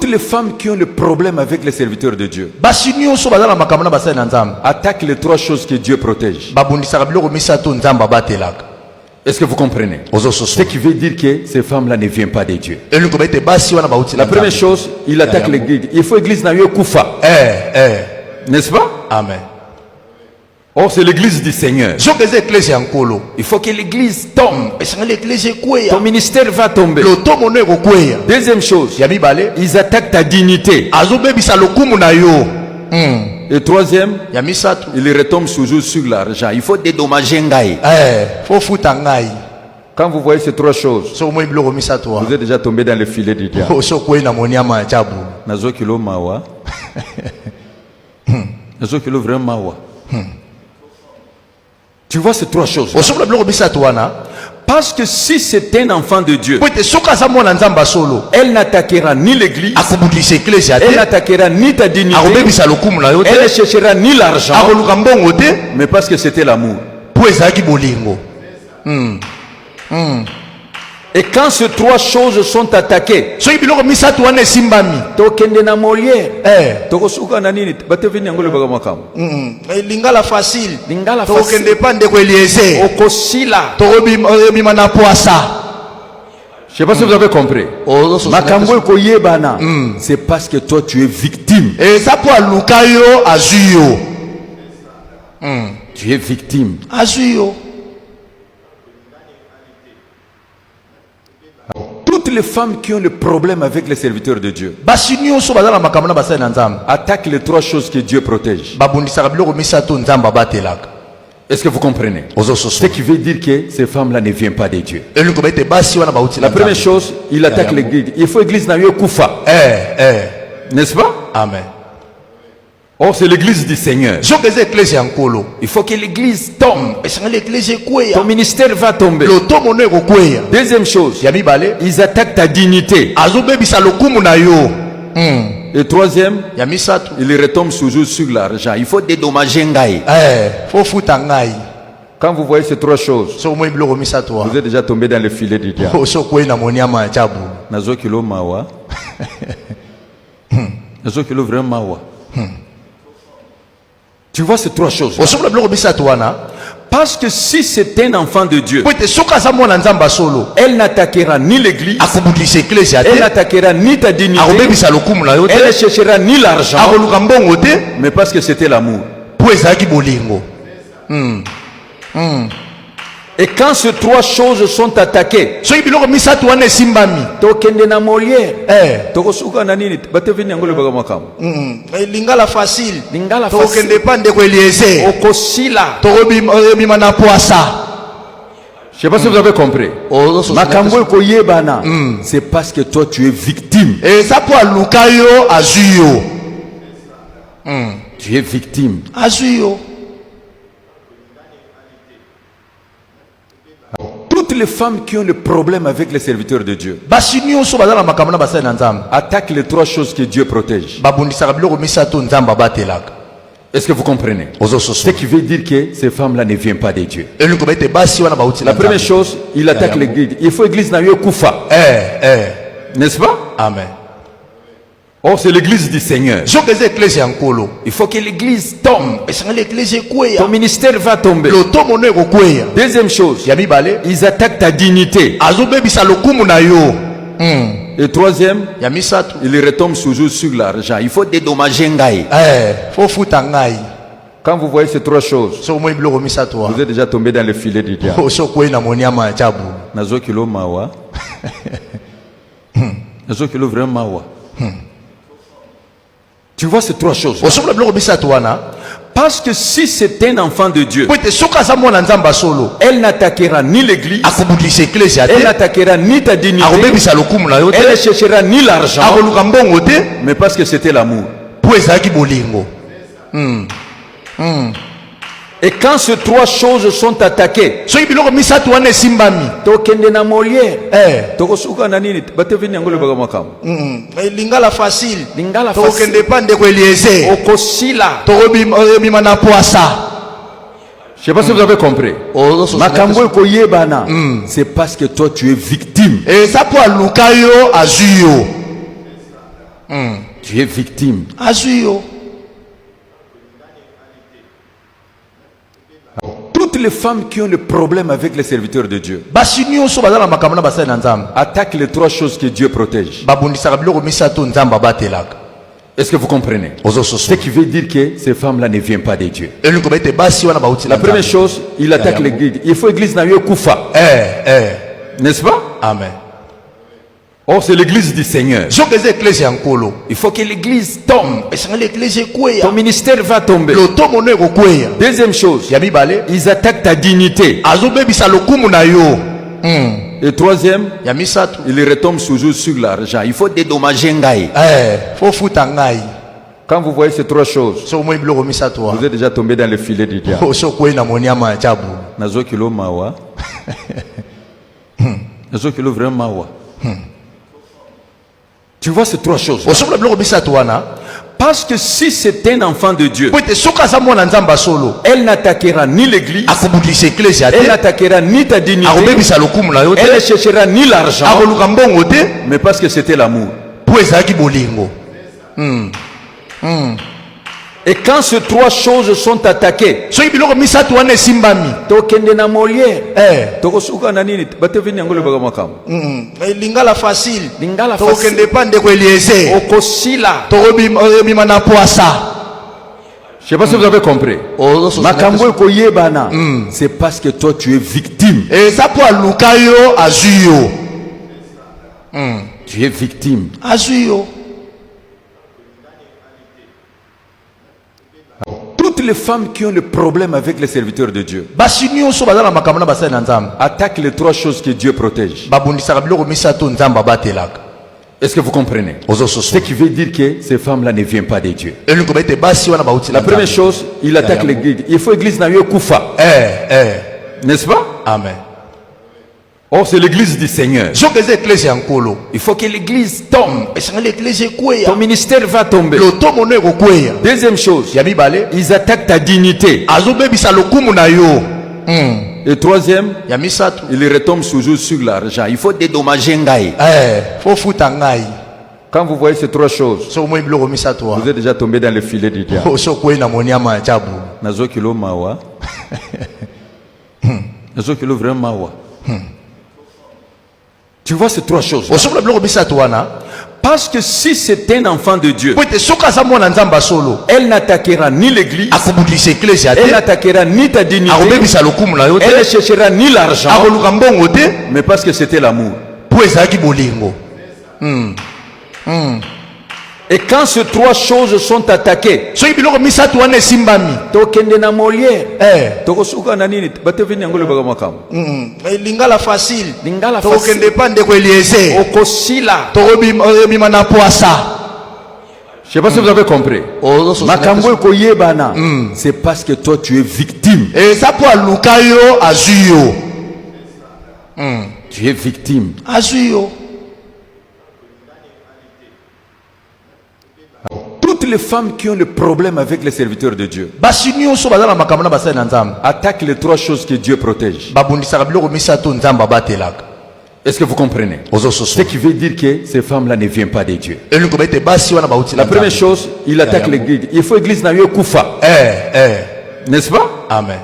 les femmes qui ont le problème avec les serviteurs de Dieu attaquent les trois choses que Dieu protège. Est-ce que vous comprenez? Ce qui veut dire que ces femmes-là ne viennent pas de Dieu. La première chose, il attaque l'église. Il faut l'église n'a eu Koufa. N'est-ce pas? Amen. Or, c'est l'église du Seigneur. Il faut que l'église tombe. Ton ministère va tomber. Deuxième chose, ils attaquent ta dignité. Et troisième, ils retombent toujours sur l'argent. Il faut dédommager Ngaï. Quand vous voyez ces trois choses, vous êtes déjà tombé dans le filet du diable. Nazo kilo mawa. Nazo kilo vraiment mawa. Tu vois ces trois choses. Parce que si c'est un enfant de Dieu, elle n'attaquera ni l'église, elle n'attaquera ni ta dignité, elle ne cherchera ni l'argent, mais parce que c'était l'amour. Et quand ces trois choses sont attaquées, lingala facile, je sais pas si vous avez compris. C'est parce que toi tu es victime. Tu es victime. Toutes les femmes qui ont le problème avec les serviteurs de Dieu attaquent les trois choses que Dieu protège. Est-ce que vous comprenez? Ce qui veut dire que ces femmes-là ne viennent pas de Dieu. La première chose, il attaque l'église. Il faut l'église n'a eu Koufa. N'est-ce pas? Amen. Or, c'est l'église du Seigneur. Il faut que l'église tombe. Ton ministère va tomber. Deuxième chose, ils attaquent ta dignité. Et troisième, ils retombent toujours sur l'argent. Il faut dédommager Ngaï. Quand vous voyez ces trois choses, vous êtes déjà tombé dans le filet du diable. Nazo kilo mawa. Nazo kilo vraiment mawa. Tu vois ces trois choses. Parce que si c'est un enfant de Dieu, elle n'attaquera ni l'église, elle n'attaquera ni ta dignité, elle ne cherchera ni l'argent, mais parce que c'était l'amour. Et quand ces trois choses sont attaquées, lingala facile, je sais pas si vous avez compris. C'est parce que toi tu es victime. Tu es victime. Toutes les femmes qui ont le problème avec les serviteurs de Dieu attaquent les trois choses que Dieu protège. Est-ce que vous comprenez? Ce qui veut dire que ces femmes-là ne viennent pas de Dieu. La première chose, il attaque l'église. Il faut l'église n'a eu Koufa. N'est-ce pas? Amen. Or, c'est l'église du Seigneur. Il faut que l'église tombe. Ton ministère va tomber. Deuxième chose, ils attaquent ta dignité. Et troisième, ils retombent toujours sur l'argent. Il faut dédommager Ngaï. Quand vous voyez ces trois choses, vous êtes déjà tombé dans le filet du diable. Nazo kilo mawa. Nazo kilo vraiment mawa. Tu vois ces trois choses. Parce que si c'est un enfant de Dieu, elle n'attaquera ni l'église, elle n'attaquera ni ta dignité, elle ne cherchera ni l'argent, mais parce que c'était l'amour. Et quand ces trois choses sont attaquées, lingala facile, je sais pas si vous avez compris. C'est parce que toi tu es victime. Tu es victime. Azuyo. Toutes les femmes qui ont le problème avec les serviteurs de Dieu Basinyo so bazala makamana basali na nzambe. attaquent les trois choses que Dieu protège. Babundisaka biloko misato nzambe abatelaka. Est-ce que vous comprenez? Ozososo. Ce qui veut dire que ces femmes-là ne viennent pas de Dieu. Elingo bete basi wana bauti na La première chose, il attaque l'église. Il faut l'église na yo kufa. N'est-ce pas? Amen. Or, c'est l'église du Seigneur. Zokeze ecclesia nkolo. Il faut que l'église tombe. Esanga l'ecclesia kweya. Ton ministère va tomber. Le tomo no ekweya. Deuxième chose, Ya mibale. ils attaquent ta dignité. Azobebisa lokumu na yo. Et troisième, Ya misato. ils retombent toujours sur l'argent. Il faut dédommager ngai. Faut futa ngai. Quand vous voyez ces trois choses, So mo biloko misato wa. vous êtes déjà tombé dans le filet du diable. So kwena moniama chabu. Nazo kilo mawa. Nazo kilo vraiment mawa. Tu vois ces trois choses. Osobola biloko misato wana. Parce que si c'est un enfant de Dieu, Pwete soka za mwana nzamba solo. elle n'attaquera ni l'église, Akubudisa ecclesia elle te. n'attaquera ni ta dignité, Akobebisa lokumu na yo te. elle ne cherchera ni l'argent, Akoluka mbongo te. mais parce que c'était l'amour. Po ezalaki bolingo. Et quand ces trois choses sont attaquées, Soki biloko misato wana esimbami. tokende na Molière, tokosuka na nini, batevini yango lebaka makambo. Lingala facile. Lingala Tokende facile. pa ndeko Eliezer. Okosila. Tokobima na poasa. Je sais pas si vous avez compris. Ozososo. Makambo ekoyebana, c'est parce que toi tu es victime. Eza po aluka yo azwi yo. Tu es victime. Azwi yo. Toutes les femmes qui ont le problème avec les serviteurs de Dieu Basi nyonso bazala makambo na basali na nzambe. attaquent les trois choses que Dieu protège. Babundisaka biloko misato nzambe abatelaka. Est-ce que vous comprenez? Ozososo. Ce qui veut dire que ces femmes-là ne viennent pas de Dieu. Elingo bete basi wana bauti na La première chose, il attaque l'église. Il faut l'église na yo kufa. N'est-ce pas? Amen. Or, c'est l'église du Seigneur. Zokeze ecclesia nkolo. Il faut que l'église tombe. Esanga l'ecclesia kweya. Ton ministère va tomber. Le tomo no ekweya. Deuxième chose, Ya mibale. ils attaquent ta dignité. Azobebisa lokumu na yo. Et troisième, Ya misato. ils retombent toujours sur l'argent. Il faut dédommager ngai. Faut futa ngai. Quand vous voyez ces trois choses, So mo biloko misato wa. vous êtes déjà tombé dans le filet du diable. So kwena moniama chabu. Nazo kilo mawa. Nazo kilo vraiment mawa. Tu vois ces trois choses. Osobola biloko misato wana. Parce que si c'est un enfant de Dieu, Pwete soka za mwana nzamba solo. elle n'attaquera ni l'église, Akubudisa ecclesia elle te. n'attaquera ni ta dignité, Akobebisa lokumu na yo elle ne te. cherchera ni l'argent, Akoluka mbongo te. mais parce que c'était l'amour. Po ezalaki bolingo. Et quand ces trois choses sont attaquées, Soki biloko misato wana esimbami. tokende na Molière, tokosuka na nini, batevini yango lebaka makambo. Lingala facile. Lingala Tokende pa ndeko Eliezer. okosila. Tokobima na poasa. Je sais pas si vous avez compris. Ozososo. Makambo ekoyebana, c'est parce que toi tu es victime. Eza po aluka yo azwi yo. Tu es victime. Azwi yo. Toutes les femmes qui ont le problème avec les serviteurs de Dieu Basi nyonso bazala makambo na basali na nzambe. attaquent les trois choses que Dieu protège. Babundisaka biloko misato nzambe abatelaka. Est-ce que vous comprenez? Ozososo. Ce qui veut dire que ces femmes-là ne viennent pas de Dieu. Elingo bete basi wana bauti na La première chose, il attaque l'église. Il faut l'église na yo kufa. N'est-ce pas? Amen.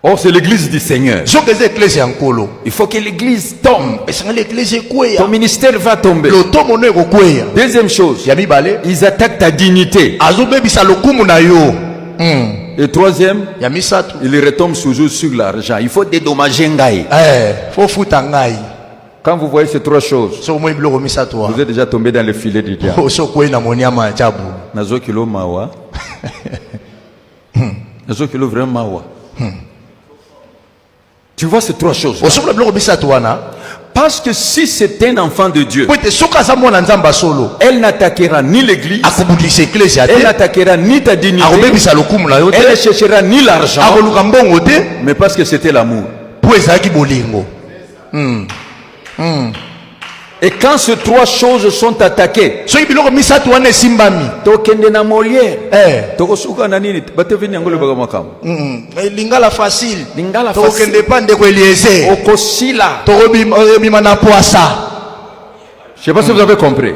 Or, c'est l'église du Seigneur. Zokeze ecclesia nkolo. Il faut que l'église tombe. Esanga l'ecclesia kweya. Ton ministère va tomber. Le tomo no ekweya. Deuxième chose, Ya mibale. ils attaquent ta dignité. Azobebisa lokumu na yo. Et troisième, Ya misato. ils retombent toujours sur l'argent. Il faut dédommager ngai. Faut futa ngai. Quand vous voyez ces trois choses, So mo biloko misato wa. vous êtes déjà tombé dans le filet du diable. So kwena moniama chabu. Nazo kilo mawa. Nazo kilo vraiment mawa. Tu vois ces trois choses. Osobola biloko misato wana. Parce que si c'est un enfant de Dieu, Pwete soka za mwana nzamba solo. elle n'attaquera ni l'église, Akubudisa ecclesia elle te. n'attaquera ni ta dignité, Akobebisa lokumu na yo elle ne te. cherchera ni l'argent, Akoluka mbongo te. mais parce que c'était l'amour. Po ezalaki bolingo. Et quand ces trois choses sont attaquées, Soki biloko misato wana esimbami. tokende na Molière, tokosuka na nini, batevini yango lebaka makambo. Lingala facile. Lingala facile. Tokende pa ndeko Eliezer. Okosila. Tokobima na poasa. Je ne sais pas si vous avez compris.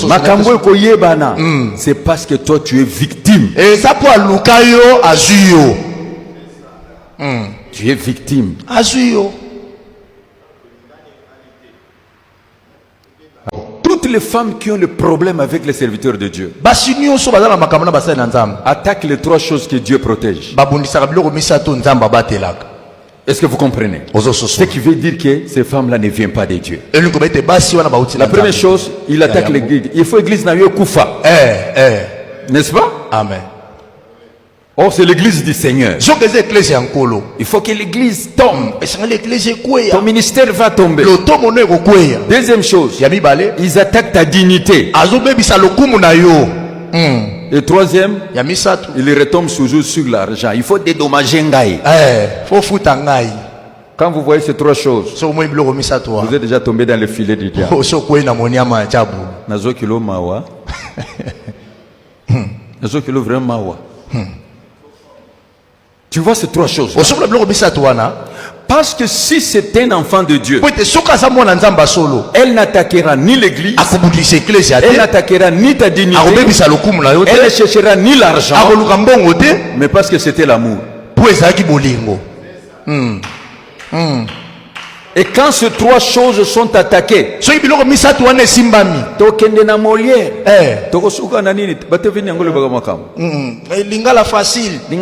Makambo koyebana, c'est parce que toi tu es victime. Et ça pour Lukayo azuyo. Tu es victime. Azuyo. Toutes les femmes qui ont le problème avec les serviteurs de Dieu attaquent les trois choses que Dieu protège. Est-ce que vous comprenez? Ce qui veut dire que ces femmes-là ne viennent pas de Dieu. La première chose, il attaque l'église. Il faut l'église n'a eu koufa. N'est-ce pas? Amen. Or, c'est l'église du Seigneur. Il faut que l'église tombe. Ton ministère va tomber. Deuxième chose, ils attaquent ta dignité. Et troisième, ils retombent toujours sur l'argent. Il faut dédommager Ngaï. Quand vous voyez ces trois choses, vous êtes déjà tombé dans le filet du diable. Nazo kilo mawa. Nazo kilo vraiment mawa. Tu vois ces trois choses. Parce que si c'est un enfant de Dieu, elle n'attaquera ni l'église, elle n'attaquera ni ta dignité, elle ne cherchera ni l'argent, mais parce que c'était l'amour. Et quand ces trois choses sont attaquées, lingala facile je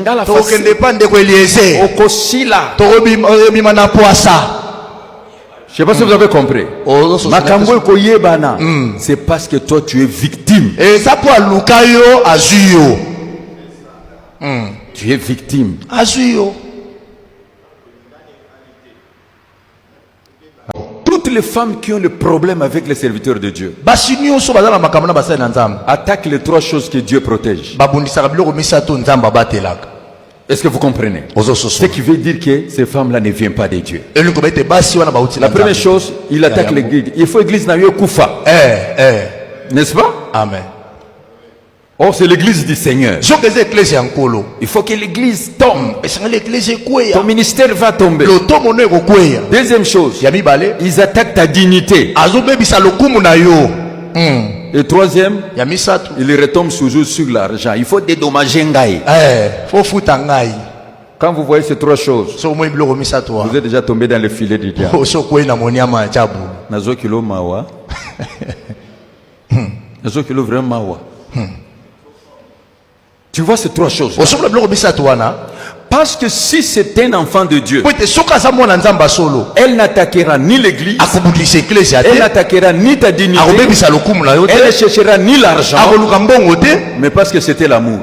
sais pas si vous avez compris. Makambo koyebana, c'est parce que toi tu es victime. Et ça pour Lukayo azuyo. Tu es victime. Azuyo. Toutes les femmes qui ont le problème avec les serviteurs de Dieu attaquent les trois choses que Dieu protège. Est-ce que vous comprenez? Ce qui veut dire que ces femmes-là ne viennent pas de Dieu. La première chose, il attaque l'église. Il faut l'église n'a eu koufa. N'est-ce pas? Amen. Or, c'est l'église du Seigneur. Il faut que l'église tombe. Ton ministère va tomber. Deuxième chose, ils attaquent ta dignité. Et troisième, ils retombent toujours sur l'argent. Il faut dédommager Ngaï. Quand vous voyez ces trois choses, vous êtes déjà tombé dans le filet du diable. Nazo kilo mawa. Nazo kilo vraiment mawa. Tu vois ces trois choses. Parce que si c'est un enfant de Dieu, elle n'attaquera ni l'église, elle n'attaquera ni ta dignité, elle ne cherchera ni l'argent, mais parce que c'était l'amour.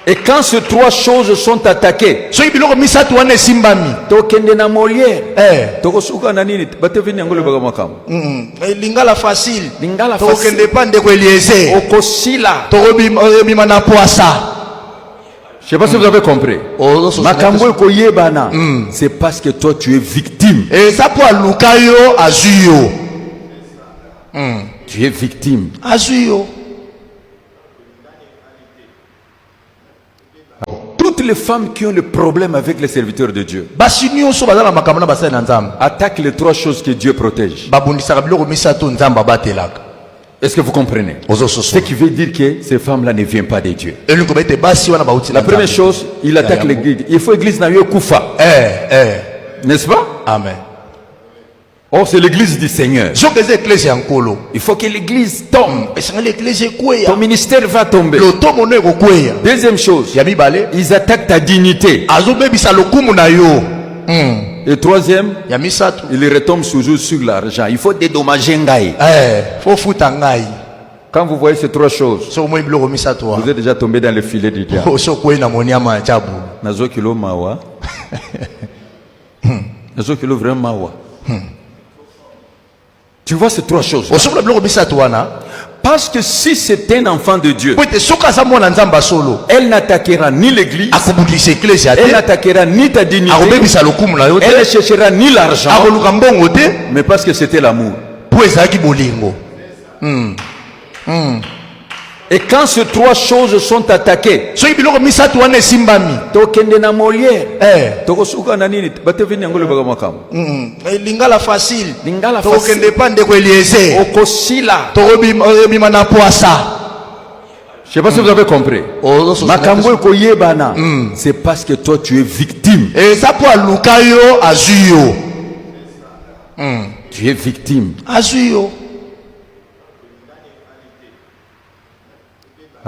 Et quand ces trois choses sont attaquées, lingala facile je sais pas si vous avez compris. Makambo koyebana, c'est parce que toi tu es victime. Et ça pour Lukayo azuyo. Tu es victime. Azuyo. Toutes les femmes qui ont le problème avec les serviteurs de Dieu attaquent les trois choses que Dieu protège. Est-ce que vous comprenez? Ce qui veut dire que ces femmes-là ne viennent pas de Dieu. La première chose, il attaque l'église. Il faut l'église n'a eu koufa. N'est-ce pas? Amen. Or, c'est l'église du Seigneur. Il faut que l'église tombe. Ton ministère va tomber. Deuxième chose, ils attaquent ta dignité. Et troisième, ils retombent toujours sur l'argent. Il faut dédommager Ngaï. Quand vous voyez ces trois choses, vous êtes déjà tombé dans le filet du diable. Nazo kilo mawa. Nazo kilo vraiment mawa. Tu vois ces trois choses. Parce que si c'est un enfant de Dieu, elle n'attaquera ni l'église, elle n'attaquera ni ta dignité, elle ne cherchera ni l'argent, mais parce que c'était l'amour. Et quand ces trois choses sont attaquées, soki biloko misato wana esimbami tokende na Molière, tokosuka na nini batevini yango lebaka makambo. lingala facile Lingala tokende facile. pa ndeko Eliezer Okosila. tokobima na poasa. Je sais pas si vous avez compris. Makambo ekoyebana. Mm. C'est parce que toi tu es victime. eza po aluka yo azwi yo. Tu es victime. azwi yo.